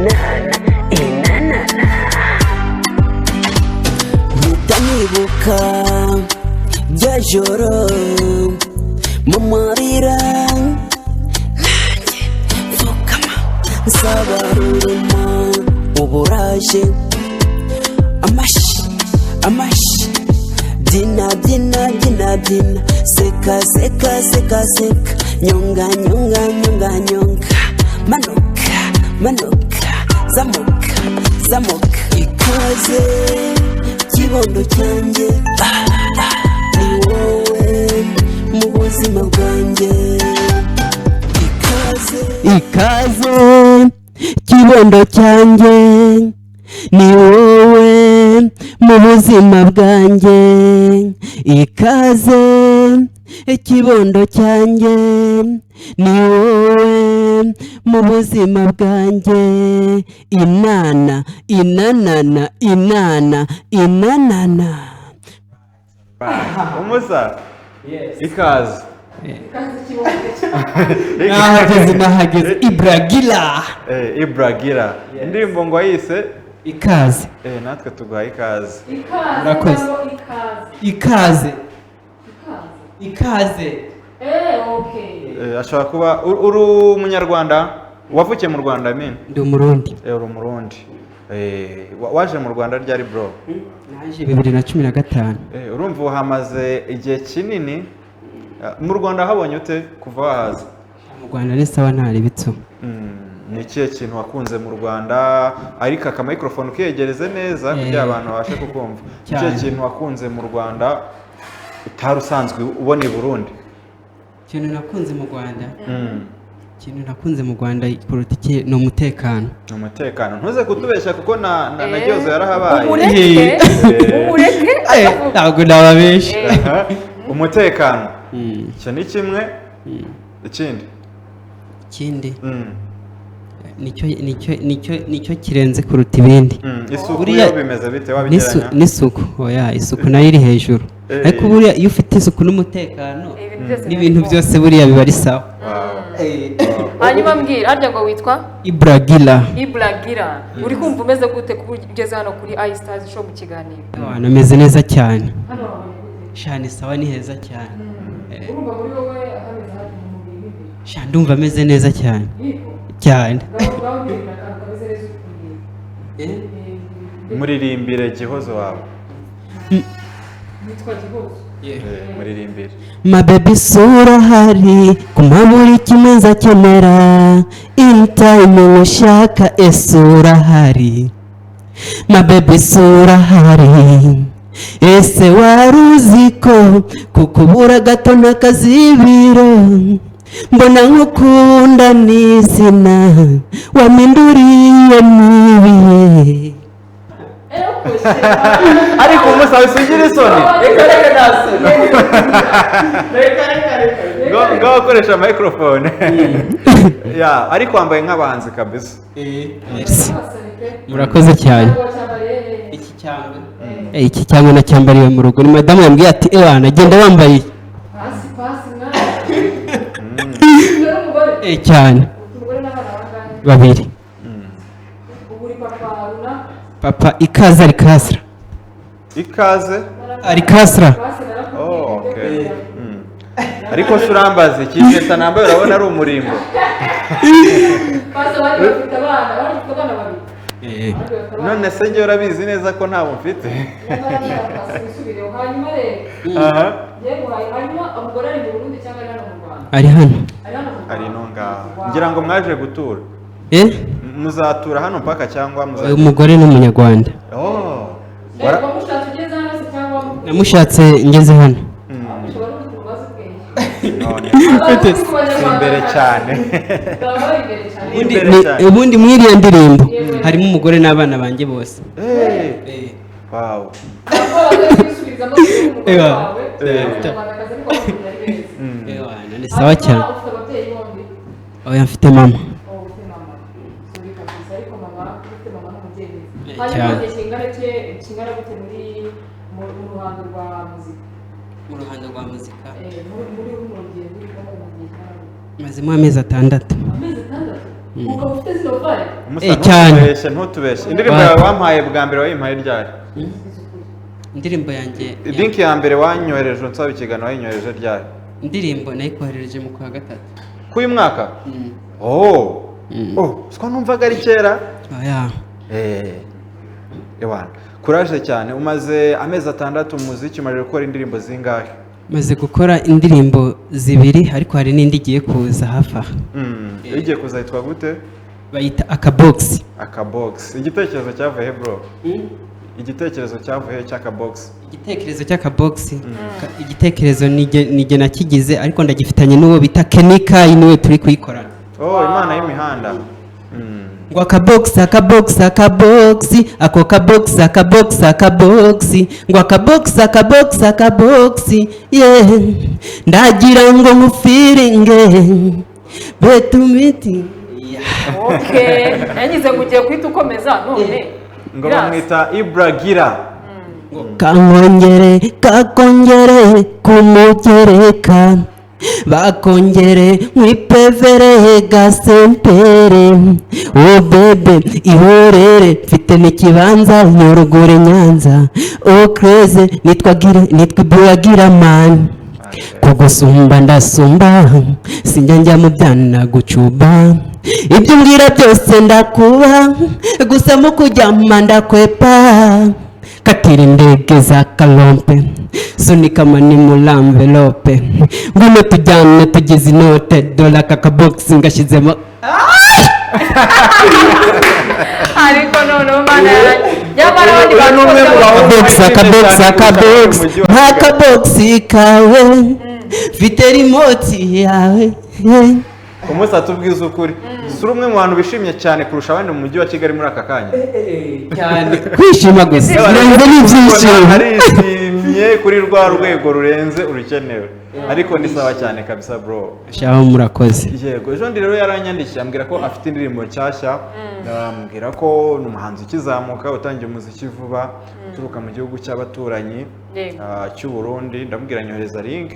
inana inanana mutanibuka bya joro mu marira nanjye mfukama nsabaruruma uburaje amashi amashi dina dina dina dina seka seka seka seka nyonga nyonga nyonga nyonga manuka manuka zamuka zamuka ikaze kibondo cyanjye ni wowe mu buzima bwanjye ikaze ikaze kibondo cyanjye ni wowe mu buzima bwanjye ikaze ikibondo cyanjye ni wowe mu buzima bwanjye inana inanana inana inanana umusa ikaze nahageze Ibragila Ibragila indirimbo ngo yise ikaze natwe tuguha ikaze murakoze ikaze ikaze ashobora kuba uri umunyarwanda wavukiye mu Rwanda ndi umurundi uri umurundi waje mu Rwanda ryari bro naje 2015 urumva uhamaze igihe kinini mu Rwanda habonye ute kuva wahaza mu Rwanda ni sawa ntari bitso ni ikihe kintu wakunze mu Rwanda ariko aka microphone ukiyegereze neza kugira abantu babashe kukumva ikihe kintu wakunze mu Rwanda utari usanzwe ubona i Burundi ikintu nakunze mu Rwanda ikintu nakunze mu Rwanda politiki ni umutekano ntuze kutubeshya kuko na Gyozo yarahabaye umureke ntabwo nababesha umutekano icyo ni kimwe ikindi nicyo kirenze kuruta ibindi isuku yo bimeze bite wabigeranya n'isuku oya isuku nayo iri hejuru ariko buriya iyo ufite isuku n'umutekano n'ibintu byose buriya biba ari sawa hanyuma mbwira harya ngo witwa Ibragila uri kumva umeze gute kuba ugeze hano kuri iStars show mu kiganiro nameze neza cyane shani sawa ni heza cyane urumva muri wowe hameze hari mu mubiri shani ndumva ameze neza cyane cyane muririmbire Gihozo wawe witwa Gihozo muririmbire mabebi sura hari kuma buri kimwe nzakenera in time ushaka esura hari mabebi sura hari ese waruzi ko kukubura gato n'akazibiro mbona nkukunda n'izina waminduriye n'ibihe ariko umusawe usigira isoni ngaho ukoresha microphone ariko wambaye nk'abahanzi kabisa murakoze cyane iki cyangwa nacyambariwe mu rugo ni madamu yambwiye ati nagenda wambaye cyane babiri papa ikaze arikasra ariko se urambaze ikigeta nambaye urabona ari umurimbo none se njye urabizi neza ko ntabwo mfite ari hano ari no ngaho ngira ngo mwaje gutura muzatura hano mpaka cyangwa uyu mugore ni umunyarwanda namushatse ngeze hano imbere cyane ubundi muri iyo ndirimbo harimo umugore n'abana banjye bose ni sawa cyane oya mfite mama mu ruhando rwa muzika mazemo amezi 6 ukaba ufite zino vibe umusa ntutubeshye indirimbo yawe wampaye bwa mbere wayimpaye ryari indirimbo yanjye idinki ya mbere wanyohereje nsaba ikiganiro wayinyohereje ryari indirimbo nayikoherereje mu kwa gatatu k'uyu mwaka siko numvaga ari kera ewana kuraje cyane umaze amezi 6 mu muziki umaze gukora indirimbo zingahe maze gukora indirimbo 2 ariko hari n'indi igiye kuza hafi aha igiye kuza yitwa gute bayita akabox igitekerezo cyavuye bro igitekerezo cyavuye cy'akabox igitekerezo nige nakigize ariko ndagifitanye n'uwo bita Kenika niwe turi kuyikorana imana y'imihanda ngo akabox ako kabox ngo akabox ndagira ngo mufiringe betumiti yagize ngo ugiye kwita ukomeza none ngo bamwita Ibragira kakongere kumugereka bakongere mwipevere gasempere bebe ihorere mfite n'ikibanza nyorogore Nyanza crazy nitwa Ibragira man kugusumba ndasumba sinjya mu byana gucuba ibyo mbwira byose ndakuba gusa mu kujyama ndakwepa katira indege za kalompe sunika mani mulamvelope nguno tujyane tugize inote dola kakabox ngashyizemo ariko none mana nyamara abandi bantu akabox kawe mfite remote yawe umusa tubwiza ukuri suri umwe mu bantu bishimye cyane kurusha abandi mu mujyi wa Kigali muri aka kanya cyane kwishima gusa birenze n'ibyishimo arishimye kuri rwa rwego rurenze urukenewe ariko ni sawa cyane kabisa bro shaho murakoze yego ejo ndi rero yaranyandikiye ambwira ko afite indirimbo nshyashya ambwira ko ni umuhanzi ukizamuka utangiye umuziki vuba uturuka mu gihugu cy'abaturanyi cy'u Burundi ndamubwira nyohereza link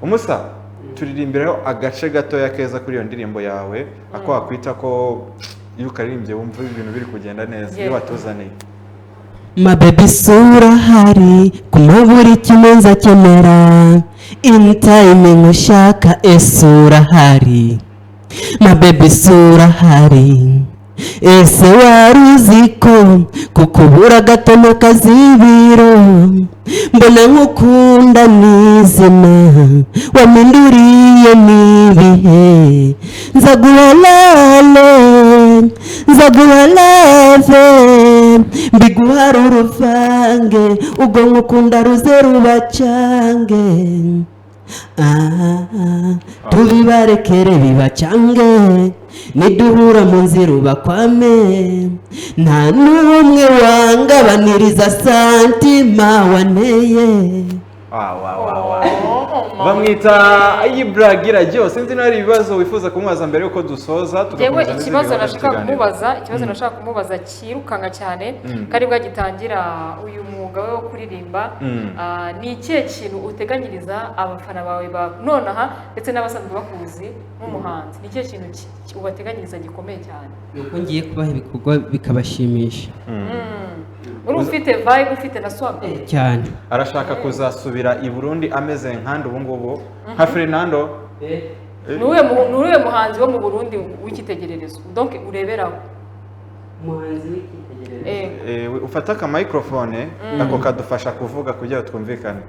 umusa turirimbireho agace gatoya keza kuri iyo ndirimbo yawe ako wakwita ko iyo ukaririmbye wumva ibintu biri kugenda neza iyo watuzaniye mabebi sura hari kumabura ikimenza kenera in time ngushaka esura hari mabebi sura hari ese waruziko kukubura gatono kazibiro mbona nkukunda nizina waminduriye nibihe nzaguhalave mbiguhara uruvange ubwo nkukunda ruze rubacange tubibarekere bibacange niduhura mu nzira ubakwame nta n'umwe wangabaniriza santima waneye bamwita Ibragira Gyo sinzi nari ibibazo wifuza kumubaza mbere yuko dusoza tugakomeza ikibazo nashaka kumubaza kirukanga cyane kari bwagitangira uyu mwuga wo kuririmba ni ikihe kintu uteganyiriza abafana bawe nonaha ndetse n'abasanzwe bakuzi nk'umuhanzi ni ikihe kintu ubateganyiriza gikomeye cyane nuko ngiye kubaha ibikorwa bikabashimisha uri ufite vibe ufite na swag cyane arashaka kuzasubira i Burundi ameze nkandi ubu ngubu nka Fernando nuwe muhanzi wo mu Burundi w'ikitegererezo donc ureberaho umuhanzi w'ikitegererezo ufata ka microphone ako kadufasha kuvuga kugira twumvikane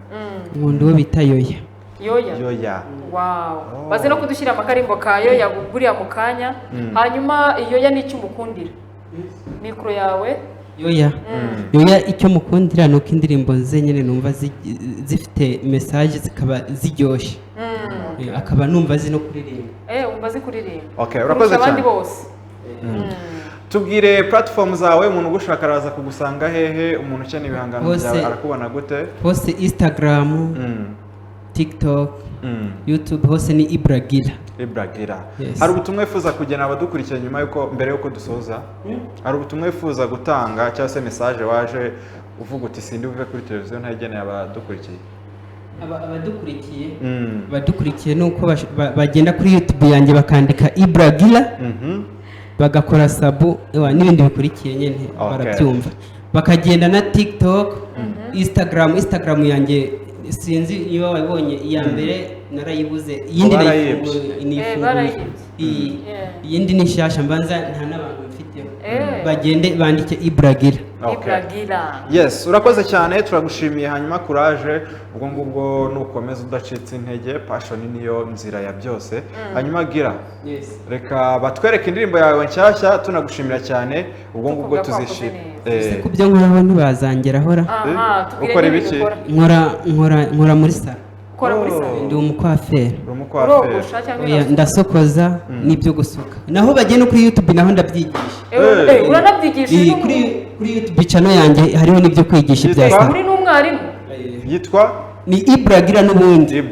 umuntu wo bita Yoya wow baze no kudushyira amakarimbo ka Yoya buriya mu kanya hanyuma Yoya ni icyo umukundira mikro yawe Yoya icyo mukundira nuko indirimbo ze nyine numva zifite message zikaba ziryoshye akaba numva no kuririmba umva kuririmba okay urakoze cyane abandi bose tubwire platform zawe umuntu ugushaka araza kugusanga hehe umuntu ukeneye ibihangano byawe arakubona gute hose Instagram TikTok YouTube hose ni Ibragira hari ubutumwa wifuza kugena abadukurikiye nyuma yuko mbere yuko dusoza hari ubutumwa wifuza gutanga cyangwa se message waje uvuga uti sindi buve kuri televiziyo ntayigeneye abadukurikiye badukurikiye nuko bagenda kuri YouTube yanjye bakandika Ibragira bagakora sabu n'ibindi bikurikiye nyine barabyumva bakagenda na TikTok Instagram yanjye sinzi niba wabonye iya mbere narayibuze iyindi iyindi ni nshyashya mbanza nta n'abantu bafiteho bagende bandike Ibragira. Yes, urakoze cyane turagushimiye hanyuma courage ubwo ngubwo nukomeza udacitse intege passion niyo nzira ya byose hanyuma gira reka batwereke indirimbo yawe nshyashya tunagushimira cyane ubwo ngubwo tuzishimira kubyo nkora ntibazangera hora ukora ibiki nkora muri salo ndi umukwaferi ndasokoza n'ibyo gusuka naho bagiye no kuri YouTube naho ndabyigisha uranabyigisha kuri YouTube channel yanjye hariho n'ibyo kwigisha ibya salo uri n'umwarimu yitwa ni Ibragira n'ubundi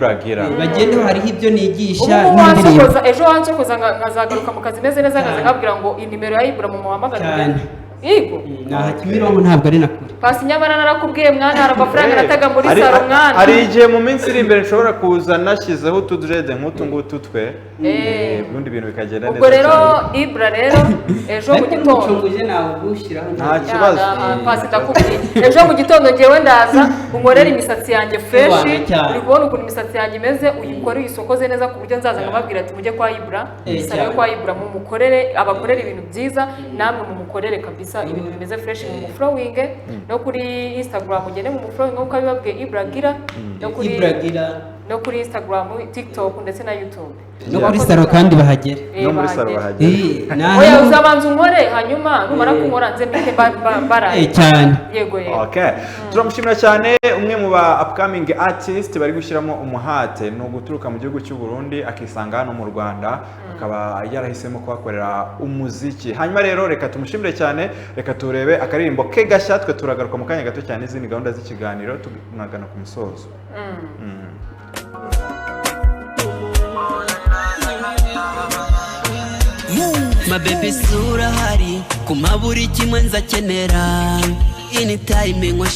bagende hariho ibyo nigisha n'indirimbo ejo wansokoza nkazagaruka mu kazi meze neza nkazakabwira ngo inimero ya Ibra mu muhamagara Yego. Naha Kimironko ntabwo ari nakuri. Pasi nyabana narakubwiye mwana hari amafaranga nataga muri saro mwana. Ari igihe mu minsi iri imbere nshobora kuza nashyizeho utudrede nk'utu ngutu twe. Ubundi bintu bikagenda neza. Ubwo rero Ibra rero ejo mu gitondo ucunguje nawe gushiraho nta kibazo. Pasi ndakubwiye. Ejo mu gitondo ngewe ndaza unkorera imisatsi yanjye fresh. Uri kubona ukuntu imisatsi yanjye imeze uyikore uyisokoze neza ku buryo nzaza nkababwira ati mujye kwa Ibra. Sare kwa Ibra mu mukorere abakorera ibintu byiza namwe mu mukorere kabisa ibintu bimeze fresh mu flowing no kuri Instagram ugende mu flowing uko abibabwiye Ibragira no kuri Ibragira no kuri Instagram TikTok ndetse na YouTube no kuri saro kandi bahagera no muri saro bahagera oya uzabanza unkore hanyuma numara kunkora nze mbike bara cyane yego okay turamushimira cyane umwe mu ba upcoming artist bari gushyiramo umuhate no guturuka mu gihugu cy'u Burundi akisanga hano mu Rwanda akaba yarahisemo kuhakorera umuziki hanyuma rero reka tumushimire cyane reka turebe akaririmbo ke gashya twe turagaruka mu kanya gato cyane izindi gahunda z'ikiganiro tunagana ku musozo My baby sura hari kumaburi kimwe nzakenera anytime ngo